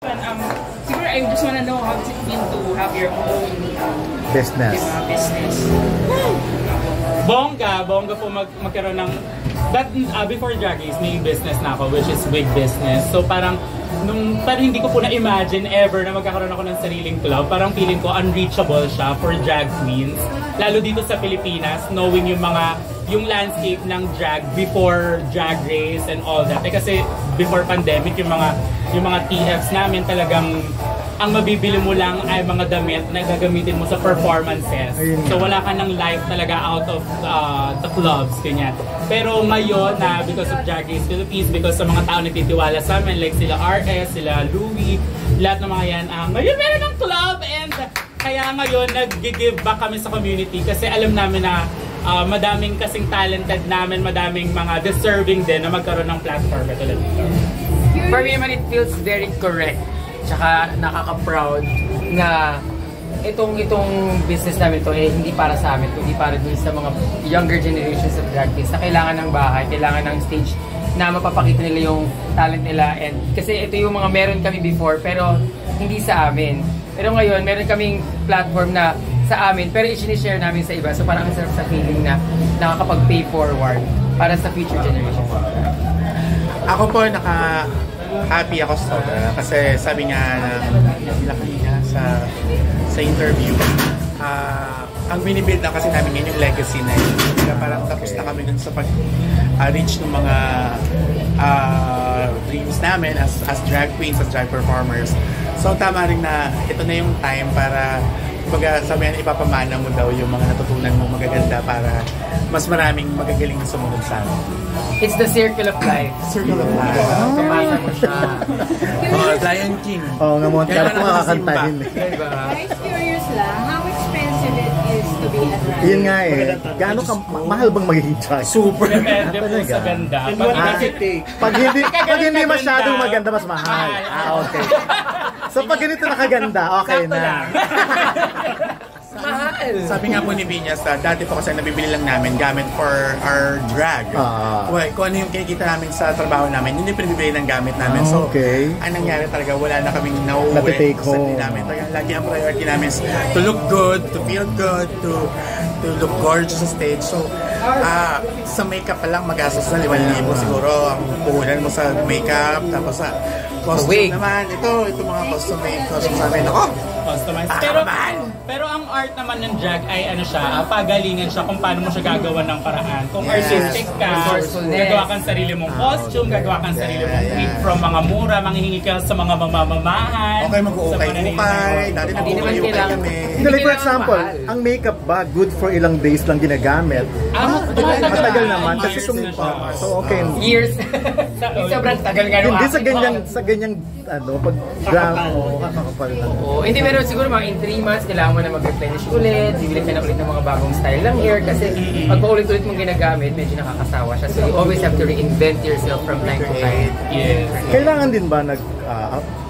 Siguro I just wanna know how it's been to have your own business. Bongga po magkaroon ng before Drag Race, may business na ako, which is wig business. So parang hindi ko po na-imagine ever na magkakaroon ako ng sariling club. Parang feeling ko unreachable siya for drag queens. Lalo dito sa Pilipinas, knowing yung landscape ng drag before Drag Race and all that. Kasi before pandemic, yung mga TFs namin talagang ang mabibili mo lang ay mga damit na gagamitin mo sa performances. So wala ka ng life talaga out of the clubs, ganyan. Pero ngayon na because of Drag Race Philippines, because sa mga tao nagtitiwala sa amin, like sila RS, sila Louie, lahat ng mga yan, ngayon meron ng club, and kaya ngayon nag-give back kami sa community kasi alam namin na madaming kasing talented namin, madaming mga deserving din na magkaroon ng platform katulad dito. For me naman, it feels very correct. Tsaka nakaka-proud na itong business namin to hindi para sa amin, kundi para dun sa mga younger generations of drag queens na kailangan ng bahay, kailangan ng stage na mapapakita nila yung talent nila. And kasi ito yung mga meron kami before pero hindi sa amin. Pero ngayon meron kaming platform na sa amin pero i-share namin sa iba. So parang ang sarap sa feeling na nakakapag-pay forward para sa future generations. Ako po happy ako sobra kasi sabi nga nila kanina sa interview, ang binibuild na kasi namin ngayon yung legacy na yun. Parang tapos na kami dun sa pag-reach ng mga dreams namin as drag queens, as drag performers. So tama rin na ito na yung time para sabi nga, ipapamana mo daw yung mga natutunan mo magaganda para mas maraming magagaling na sumunod sa amin. It's the circle of life. Circle of life. Kamasa mo siya. Lion King. Nga mo, kaya ko makakantahin. Guys, curious lang, how expensive it is to be a drag? Yun nga gaano mahal bang magiging drag? Super. Depende po sa ganda. Pag hindi masyadong maganda, mas mahal. Okay. So pag ganito nakaganda, okay na. Mahal. Sabi nga po ni Vinyas, dati po kasi nabibili lang namin gamit for our drag. Kung ano yung kinikita namin sa trabaho namin, yun yung pinibili ng gamit namin. So, ang nangyari talaga, wala na kaming nauuwi sa sarili namin. Lagi ang priority namin is to look good, to feel good, to look gorgeous sa stage. So, sa makeup pa lang magastos na 5,000 siguro ang puhunan mo sa makeup, tapos sa costume naman. Ito mga costume namin. Customized. Pero ang art naman ng drag ay pagalingan siya kung paano mo siya gagawa ng paraan. Kung artistic ka, gagawa kang sarili mong costume, gagawa kang sarili mong treat from mga mura, manghihingi ka sa mga mamamamahan. Okay, mag-ukay-ukay. Dati nag-ukay-ukay kami. Like for example, ang makeup ba good for ilang days lang ginagamit? Matagal naman kasi so okay. Years. Sobrang tagal nga hindi sa ganyang pag drama kakakapal na. Hindi, pero siguro mga in 3 months kailangan mo na mag-replenish ulit, bibili ka na ulit ng mga bagong style ng hair kasi pag paulit-ulit mong ginagamit, medyo nakakasawa siya. So you always have to reinvent yourself from time to time. Yes. Kailangan din ba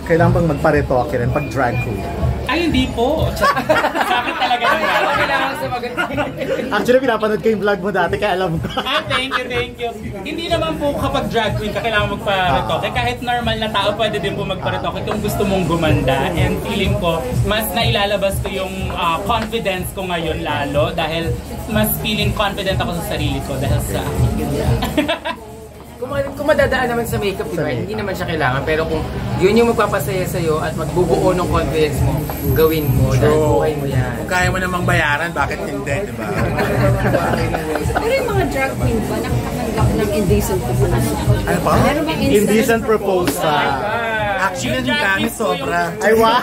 kailangan bang magparetoke rin pag drag queen? Ay, hindi po. Sabi talaga naman. Kailangan sumagot. Actually, pinapanood ko yung vlog mo dati kaya alam ko. Thank you. Hindi naman po kapag drag queen ka kailangan magparetoke. Kahit normal na tao pwede din po magparetoke kung gusto mong gumanda. And feeling ko, mas nailalabas ko yung confidence ko ngayon lalo dahil mas feeling confident ako sa sarili ko dahil sa aking ganda. Kung madadaan naman sa makeup, diba? Hindi naman siya kailangan. Pero kung yun yung magpapasaya sa'yo at magbubuo ng confidence mo, gawin mo. Dahil buhay mo yan. Kung kaya mo namang bayaran, bakit hindi, diba? Pero yung mga drag queen ba, nakatanggap ng indecent proposal? Ano pa? Indecent proposal. Actually, hindi kami sobra. Ay, wow!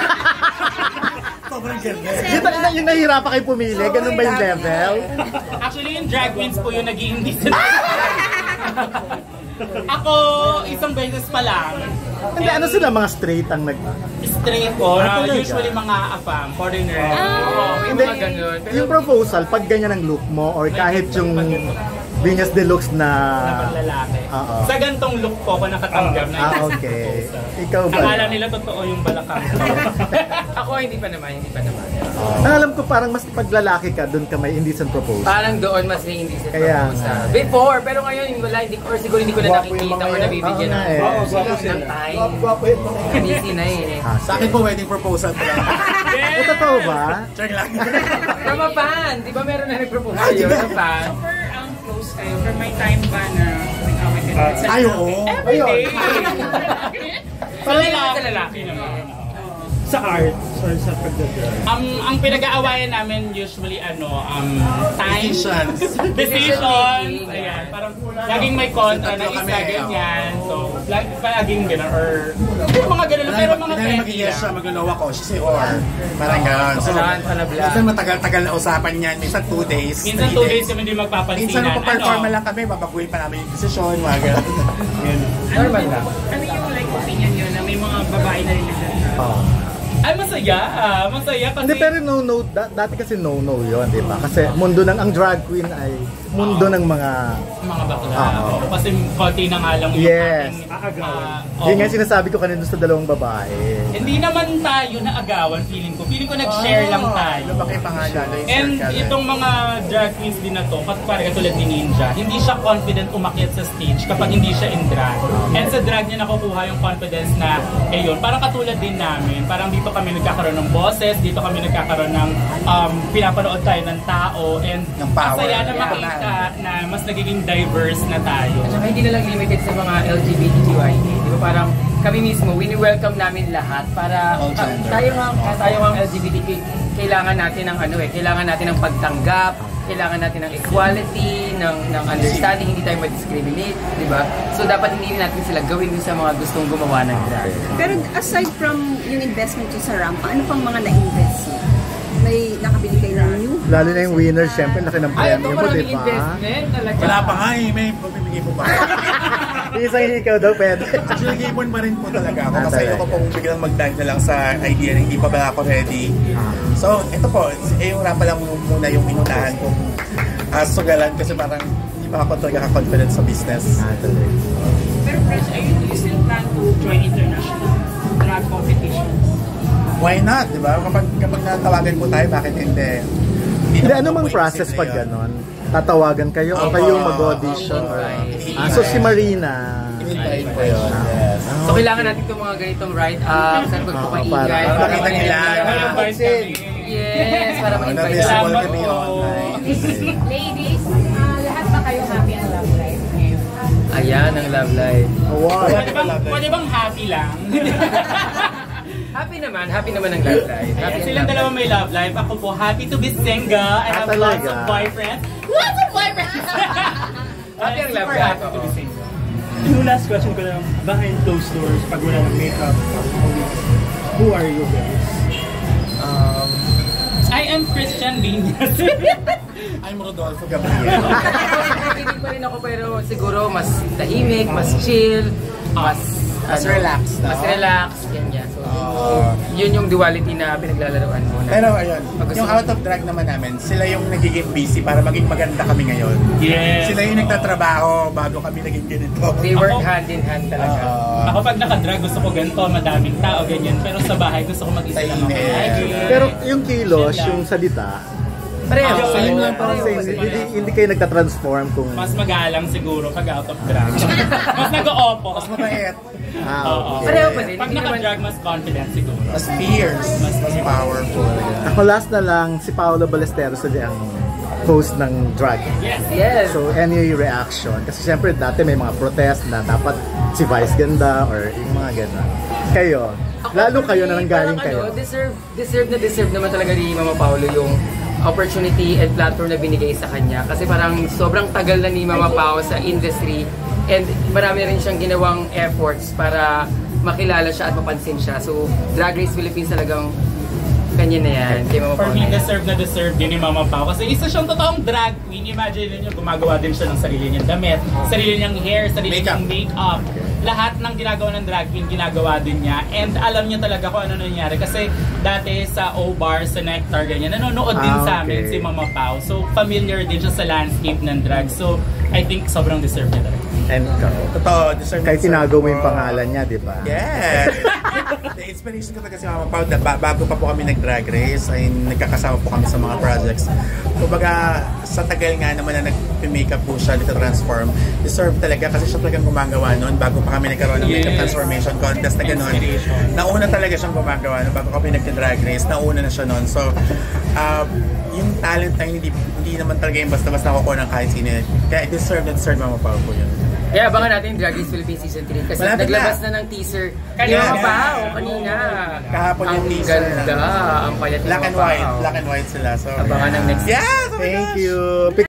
Sobrang ganda. Yung nahihirapan kayo pumili, ganun ba yung level? Actually, yung drag queens po yung naging indecent. Ako, isang beses pa lang. Hindi, ano sila mga straight ang Straight po, usually mga foreigner. Hindi, yung proposal, pag ganyan ang look mo or kahit yung Venus Deluxe na lalaki. Oo. Sa gantong look po ako nakatanggap na okay. Ikaw ba? Akala nila totoo yung balakang. Ako hindi pa naman. Alam ko parang mas paglalaki ka, doon ka may indecent proposal. Parang doon mas may indecent Kaya proposal. Before, pero ngayon wala, or siguro hindi ko na nakikita or nabibigyan ng time. Busy na eh. Sa akin po, wedding proposal pa lang. Totoo ba? Check lang. From a fan, di ba meron na nag-propose sa'yo? From a fan? Super close kayo. For my time ba na awit and Ay, oo. every day. Sa lalaki naman. Sa art or sa pagdadrag? Ang pinag-aawayan namin usually time. Decisions. Ayan, parang laging may kontra na isa, ganyan. So, laging gano'n or yung mga gano'n, pero mga Kaya mag-yes siya, mag-no ako, she say or. Parang gano'n. So, minsan matagal-tagal na usapan yan. Minsan 2 days. Minsan 2 days kami hindi magpapansinan. Minsan magpa-performa lang kami, babaguhin pa namin yung desisyon, mga gano'n. Normal lang. Ano yung like opinion yun na may mga babae na rin Ay, masaya. Masaya kasi... Hindi, pero no, dati kasi no yun, di ba? Kasi mundo ng, ang drag queen ay mundo ng mga bakla. Kasi konti na nga lang yung yes. Yun nga sinasabi ko kanina sa dalawang babae. Hindi naman tayo naagawan, feeling ko. Feeling ko nag-share lang tayo. Lumaki pa nga lalo yung And circle. itong mga drag queens din na to, parang katulad ni Ninja, hindi siya confident umakyat sa stage kapag hindi siya in drag. And sa drag niya nakukuha yung confidence na, yun, parang katulad din namin. Parang dito kami nagkakaroon ng boses, dito kami nagkakaroon ng pinapanood tayo ng tao, and ang saya na makita na mas nagiging diverse na tayo. At saka hindi na lang limited sa mga LGBTQIA. Di ba parang kami mismo, wini-welcome namin lahat para tayo nga LGBTQ, kailangan natin ng kailangan natin ng pagtanggap, kailangan natin ng equality, ng understanding, hindi tayo ma-discriminate, di ba? So dapat hindi natin sila gawin sa mga gustong gumawa ng drag. Pero aside from yung investment yung sa rampa, ano pang mga na-invest mo? May nakabili kayo ng new? Lalo na yung winner, syempre, laki ng premyo mo, di ba? Investment talaga. Wala pa nga may pabibigay po ba? Isang ikaw daw, pwede. Actually, nag-ipon pa rin po talaga ako kasi ako pong biglang mag-dive na lang sa idea na hindi pa ba ako ready. So, ito po, yung rampa lang muna yung inunahan kong sugalan kasi parang hindi pa ako talaga ka-confident sa business. Pero Fresh, do you still plan to join international drag competitions? Why not, di ba? Kapag natawagan po tayo, bakit hindi? Hindi, ano mang process pag ganon? Tatawagan kayo o kayo mag-audition? So si Marina. Inintayin po yun. Yes. So kailangan natin itong mga ganitong write-up, saan magpapaingay. Pakita nila. Yes, para ma-invite Visible Salamat kami po. online. Ladies, lahat ba kayo happy ang love life? Ayan ang love life. Pwede bang happy lang? Happy naman ang love life. Silang dalawa may love life. Ako po, happy to be single. I have lots of boyfriends. Lots of boyfriends! Happy ang love Super life. happy to be single. Yung last question ko lang, behind closed doors, pag wala ng makeup, who are you guys? I am Christian Vinyas. I'm Rodolfo Gabriel. Hindi pa rin ako pero siguro mas tahimik, mas chill, mas relaxed. Mas relaxed, ganyan. So, yun yung duality na pinaglalaroan mo. Pero ayun, yung out of drag naman namin, sila yung nagiging busy para maging maganda kami ngayon. Yes. Sila yung nagtatrabaho bago kami naging ganito. They work hand in hand talaga. Ako pag nakadrag, gusto ko ganito, madaming tao, ganyan. Pero sa bahay, gusto ko mag-isa lang ako. Pero yung kilos, yung salita, Pareho. Same lang parang hindi kayo nagtatransform kung... Mas magalang siguro pag out of drag. Mas nag-o-opo. Mas mabait. Okay. Pareho pa din. Pag naka-drag, mas confident siguro. Mas fierce. Mas powerful. Ako last na lang, si Paolo Ballesteros ulit ang host ng drag. Yes. So, any reaction? Kasi siyempre dati may mga protest na dapat si Vice ganda or yung mga ganda. Kayo, lalo kayo na nanggaling kayo. Deserve naman talaga ni Mama Paolo yung opportunity and platform na binigay sa kanya. Kasi parang sobrang tagal na ni Mama Pao sa industry and marami rin siyang ginawang efforts para makilala siya at mapansin siya. So, Drag Race Philippines talagang Kanya na yan. Kay Mama For Pao me, na yan. deserve din ni Mama Pao. Kasi isa siyang totoong drag queen. Imagine niyo, gumagawa din siya ng sarili niyang damit, sarili niyang hair, sarili niyang makeup. Lahat ng ginagawa ng drag queen, ginagawa din niya. And alam niya talaga kung ano nangyari. Kasi dati sa O-Bar, sa Nectar, ganyan, nanonood din sa amin si Mama Pao. So, familiar din siya sa landscape ng drag. So, I think sobrang deserve niya talaga. And Totoo, deserve. kahit tinago mo yung pangalan niya, di ba? Yes! The inspiration ko talaga si Mama Pao, bago pa po kami nag-drag race, ay nagkakasama po kami sa mga projects. Kumbaga, sa tagal nga naman na nag-makeup po siya, dito transform, deserve talaga kasi siya talagang gumagawa noon bago pa kami nagkaroon ng makeup transformation contest na gano'n. Nauna talaga siyang gumagawa noon bago kami nag-drag race, nauna na siya noon. So, yung talent na hindi naman talaga yung basta-basta nakukuha ng kahit sino. Kaya deserve Mama Pao po yun. Kaya abangan natin yung Drag Race Philippines Season 3 kasi Malapit naglabas na. na ng teaser. Kanina. Mama Pao, kanina. Kahapon yung teaser. Ang ganda, ang payat ni Black and Mama white. Pao. Black and white sila. So, Abangan ng next yes! Oh my Thank gosh! you.